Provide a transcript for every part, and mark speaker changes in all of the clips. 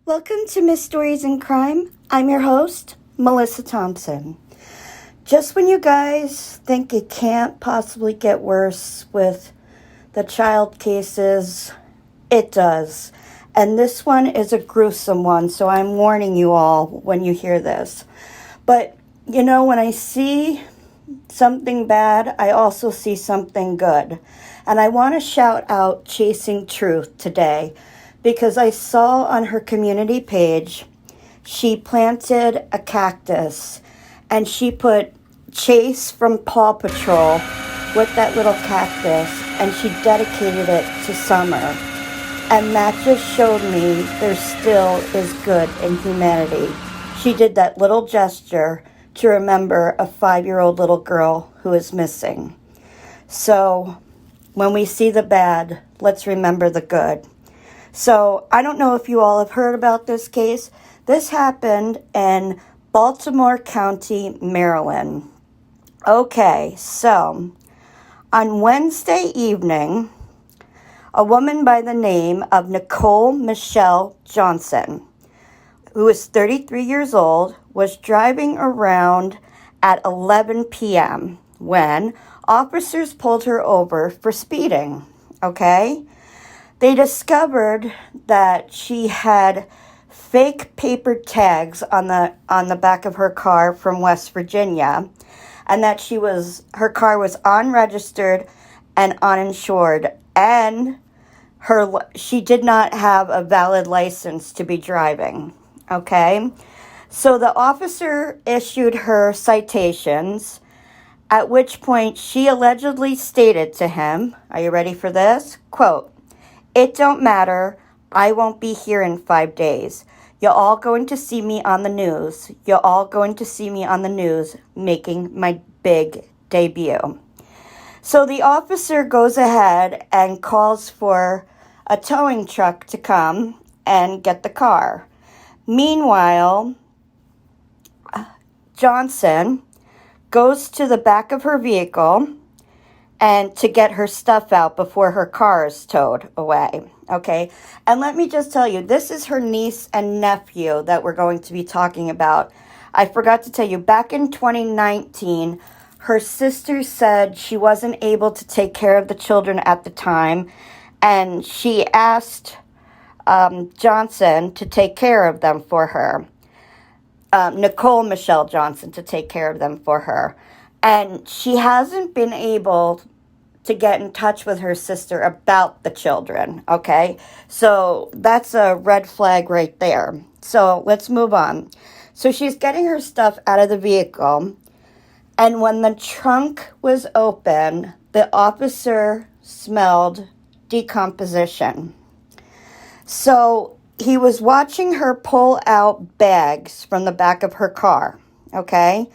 Speaker 1: Welcome to Miss Stories in Crime. I'm your host, Melissa Thompson. Just when you guys think it can't possibly get worse with the child cases, it does. And this one is a gruesome one, so I'm warning you all when you hear this. But, when I see something bad, I also see something good. And I want to shout out Chasing Truth today, because I saw on her community page, she planted a cactus and she put Chase from Paw Patrol with that little cactus and she dedicated it to Summer. And that just showed me there still is good in humanity. She did that little gesture to remember a 5-year-old little girl who is missing. So when we see the bad, let's remember the good. So I don't know if you all have heard about this case. This happened in Baltimore County, Maryland. Okay, so on Wednesday evening, a woman by the name of Nicole Michelle Johnson, who is 33 years old, was driving around at 11 p.m. when officers pulled her over for speeding, okay? They discovered that she had fake paper tags on the back of her car from West Virginia, and that her car was unregistered and uninsured, and she did not have a valid license to be driving. Okay, so the officer issued her citations, at which point she allegedly stated to him, are you ready for this? Quote, "It don't matter. I won't be here in 5 days. You're all going to see me on the news. You're all going to see me on the news making my big debut." So the officer goes ahead and calls for a towing truck to come and get the car. Meanwhile, Johnson goes to the back of her vehicle and to get her stuff out before her car is towed away, okay? And let me just tell you, this is her niece and nephew that we're going to be talking about. I forgot to tell you, back in 2019, her sister said she wasn't able to take care of the children at the time, and she asked Johnson to take care of them for her. Nicole Michelle Johnson to take care of them for her. And she hasn't been able to get in touch with her sister about the children, okay? So that's a red flag right there. So let's move on. So she's getting her stuff out of the vehicle, and when the trunk was open, the officer smelled decomposition. So he was watching her pull out bags from the back of her car, okay?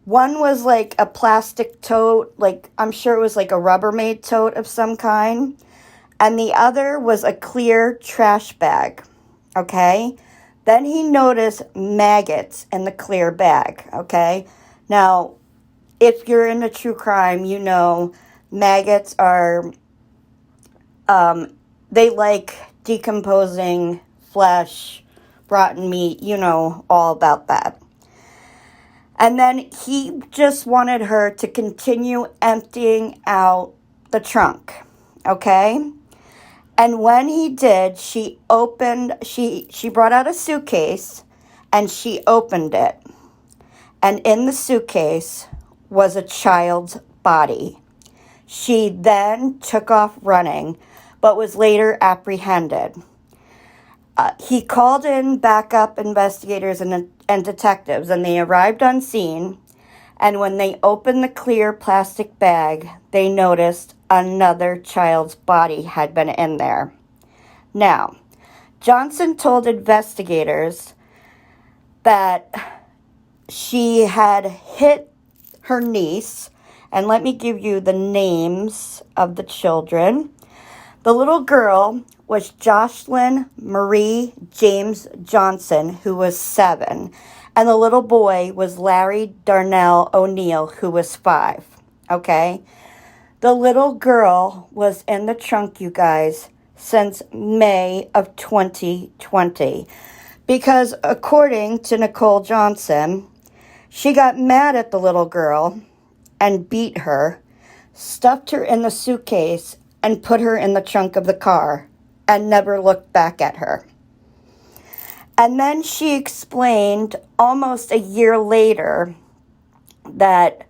Speaker 1: One was like a plastic tote, I'm sure it was like a Rubbermaid tote of some kind. And the other was a clear trash bag, okay? Then he noticed maggots in the clear bag, okay? Now, if you're into true crime, you know maggots are, they like decomposing flesh, rotten meat, you know all about that. And then he just wanted her to continue emptying out the trunk, okay? And when he did, she brought out a suitcase and she opened it. And in the suitcase was a child's body. She then took off running, but was later apprehended. He called in backup investigators and detectives, and they arrived on scene. And when they opened the clear plastic bag, they noticed another child's body had been in there. Now, Johnson told investigators that she had hit her niece, and let me give you the names of the children. The little girl was Joshlyn Marie James Johnson, who was 7, and the little boy was Larry Darnell O'Neill, who was 5, okay? The little girl was in the trunk, you guys, since May of 2020. Because according to Nicole Johnson, she got mad at the little girl and beat her, stuffed her in the suitcase, and put her in the trunk of the car and never looked back at her. And then she explained almost a year later that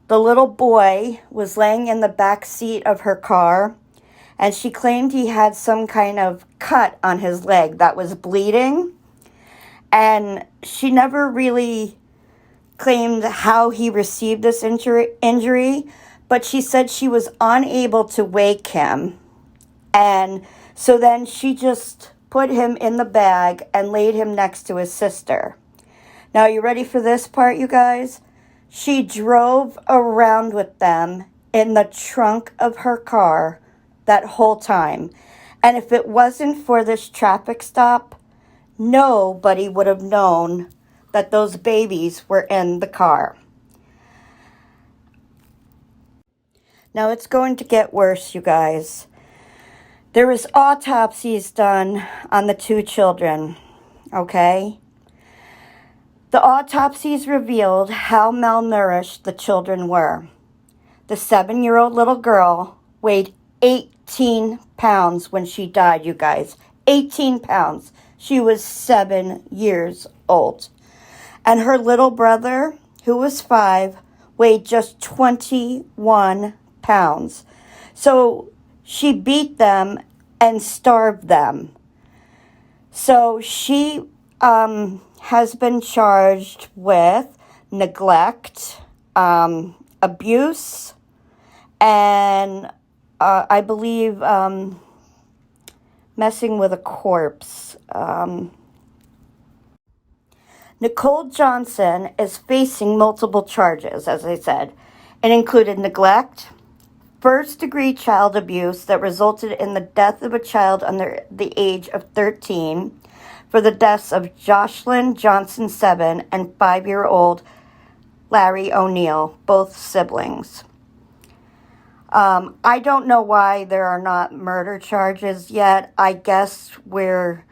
Speaker 1: the little boy was laying in the back seat of her car, and she claimed he had some kind of cut on his leg that was bleeding. And she never really claimed how he received this injury, but she said she was unable to wake him. And so then she just put him in the bag and laid him next to his sister. Now, are you ready for this part, you guys? She drove around with them in the trunk of her car that whole time. And if it wasn't for this traffic stop, nobody would have known that those babies were in the car. Now it's going to get worse, you guys. There was autopsies done on the 2 children, okay? The autopsies revealed how malnourished the children were. The 7-year-old little girl weighed 18 pounds when she died, you guys. 18 pounds. She was 7 years old. And her little brother, who was 5, weighed just 21 pounds. So she beat them and starved them. So she has been charged with neglect, abuse, and I believe messing with a corpse. Nicole Johnson is facing multiple charges, as I said. It included neglect, first-degree child abuse that resulted in the death of a child under the age of 13, for the deaths of Joshlyn Johnson, 7, and 5-year-old Larry O'Neill, both siblings. I don't know why there are not murder charges yet. I guess they're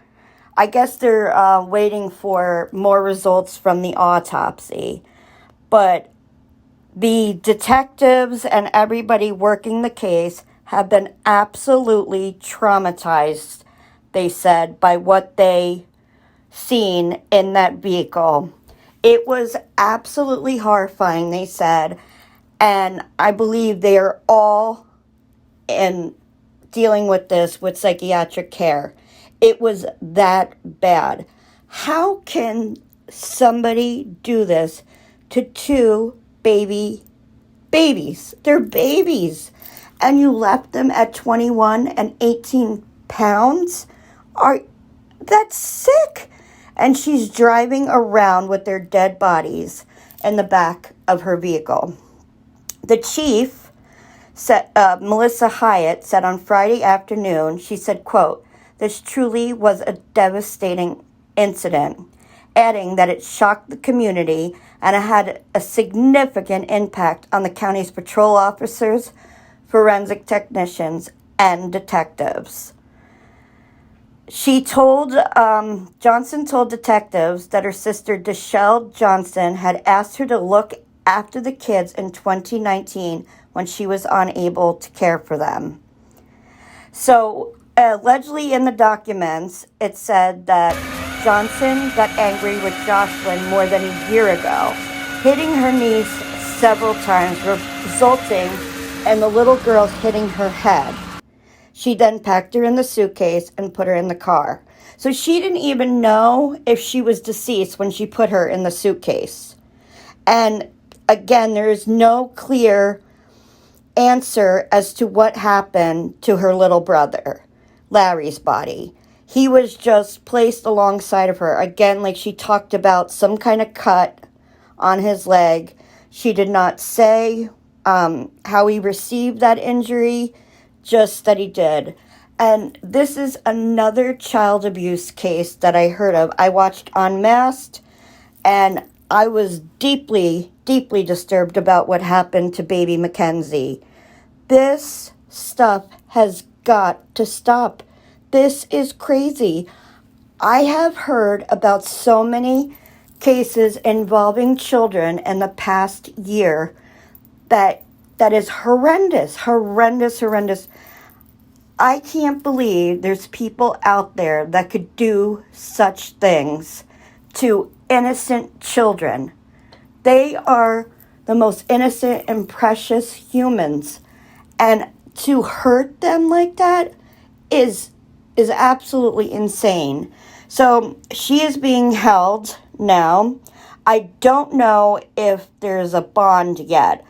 Speaker 1: waiting for more results from the autopsy. But the detectives and everybody working the case have been absolutely traumatized, they said, by what they seen in that vehicle. It was absolutely horrifying, they said, and I believe they are all in dealing with this with psychiatric care. It was that bad. How can somebody do this to 2 babies? They're babies. And you left them at 21 and 18 pounds? That's sick. And she's driving around with their dead bodies in the back of her vehicle. The chief, Melissa Hyatt, said on Friday afternoon, she said, quote, "This truly was a devastating incident," adding that it shocked the community and it had a significant impact on the county's patrol officers, forensic technicians, and detectives. Johnson told detectives that her sister, Nicole Johnson, had asked her to look after the kids in 2019 when she was unable to care for them. So, allegedly in the documents, it said that Johnson got angry with Joshlyn more than a year ago, hitting her niece several times, resulting in the little girl hitting her head. She then packed her in the suitcase and put her in the car. So she didn't even know if she was deceased when she put her in the suitcase. And again, there is no clear answer as to what happened to her little brother, Larry's body. He was just placed alongside of her. Again, like she talked about some kind of cut on his leg. She did not say how he received that injury, just that he did. And this is another child abuse case that I heard of. I watched Unmasked, and I was deeply, deeply disturbed about what happened to baby Mackenzie. This stuff has got to stop. This is crazy. I have heard about so many cases involving children in the past year that is horrendous, horrendous, horrendous. I can't believe there's people out there that could do such things to innocent children. They are the most innocent and precious humans. And to hurt them like that is absolutely insane. So she is being held now. I don't know if there's a bond yet.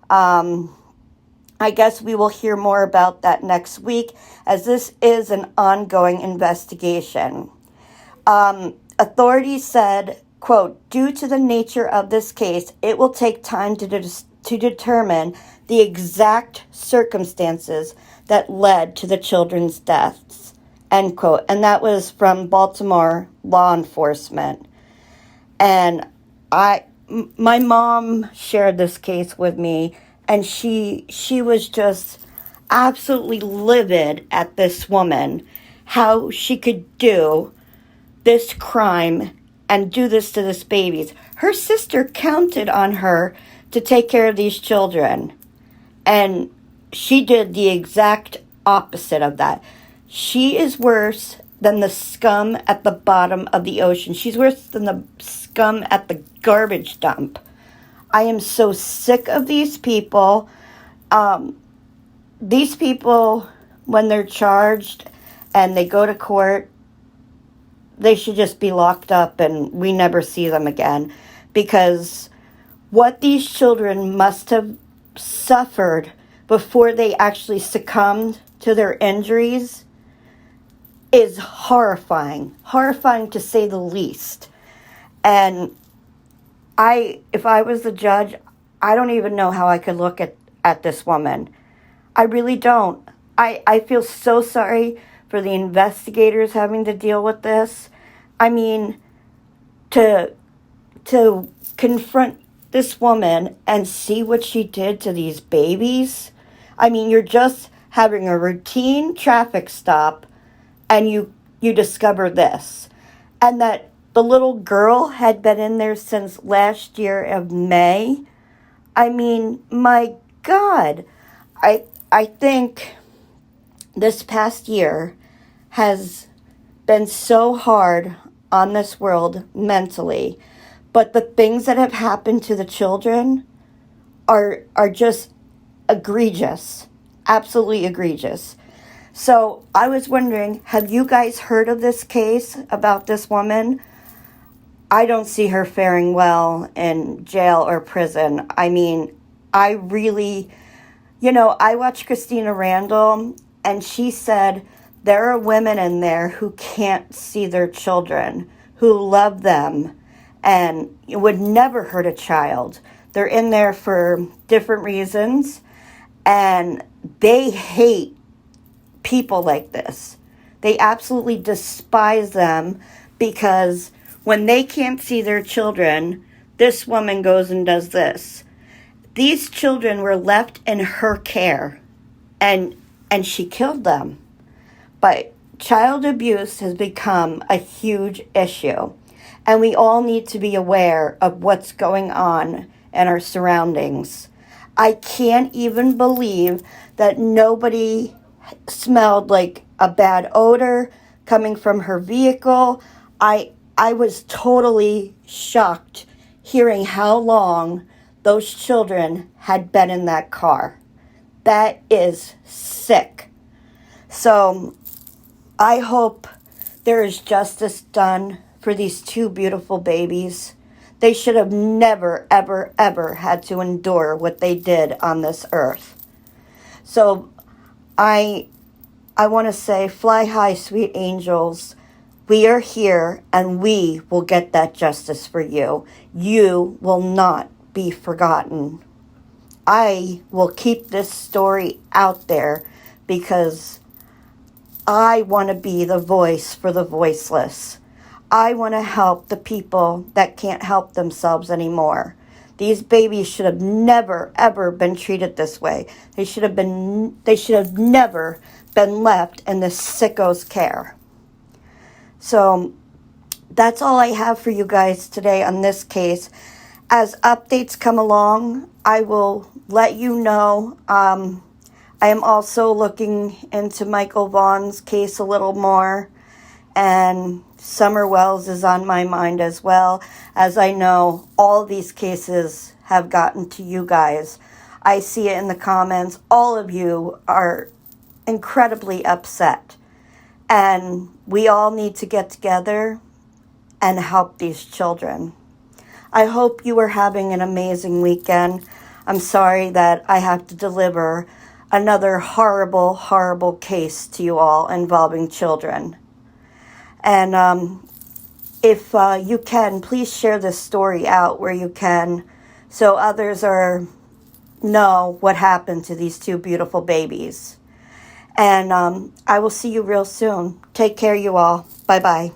Speaker 1: I guess we will hear more about that next week, as this is an ongoing investigation. Authorities said, quote, due to the nature of this case, it will take time to determine the exact circumstances that led to the children's deaths, end quote. And that was from Baltimore law enforcement. And my mom shared this case with me, and she was just absolutely livid at this woman, how she could do this crime and do this to this babies. Her sister counted on her to take care of these children, and she did the exact opposite of that. She is worse than the scum at the bottom of the ocean. She's worse than the scum at the garbage dump. I am so sick of these people. These people, when they're charged and they go to court, they should just be locked up and we never see them again. Because what these children must have suffered before they actually succumbed to their injuries is horrifying. Horrifying to say the least. And if I was the judge, I don't even know how I could look at this woman. I really don't. I feel so sorry for the investigators having to deal with this. I mean, to confront this woman and see what she did to these babies. I mean, you're just having a routine traffic stop and you discover this. And that the little girl had been in there since last year of May. I mean, my God. I think this past year has been so hard on this world mentally. But the things that have happened to the children are just egregious. Absolutely egregious. So I was wondering, have you guys heard of this case about this woman? I don't see her faring well in jail or prison. I mean, I really, I watched Christina Randall, and she said there are women in there who can't see their children, who love them, and would never hurt a child. They're in there for different reasons, and they hate people like this. They absolutely despise them because when they can't see their children, this woman goes and does this. These children were left in her care, and she killed them. But child abuse has become a huge issue, and we all need to be aware of what's going on in our surroundings. I can't even believe that nobody smelled like a bad odor coming from her vehicle. I was totally shocked hearing how long those children had been in that car. That is sick. So I hope there is justice done for these two beautiful babies. They should have never, ever, ever had to endure what they did on this earth. So I want to say, fly high, sweet angels. We are here, and we will get that justice for you. You will not be forgotten. I will keep this story out there because I want to be the voice for the voiceless. I want to help the people that can't help themselves anymore. These babies should have never, ever been treated this way. They should have never been left in this sicko's care. So that's all I have for you guys today on this case. As updates come along, I will let you know. I am also looking into Michael Vaughn's case a little more, and Summer Wells is on my mind as well, as I know all these cases have gotten to you guys. I see it in the comments. All of you are incredibly upset, and we all need to get together and help these children. I hope you are having an amazing weekend. I'm sorry that I have to deliver another horrible, horrible case to you all involving children. And if you can, please share this story out where you can, so others know what happened to these two beautiful babies. And I will see you real soon. Take care, you all. Bye-bye.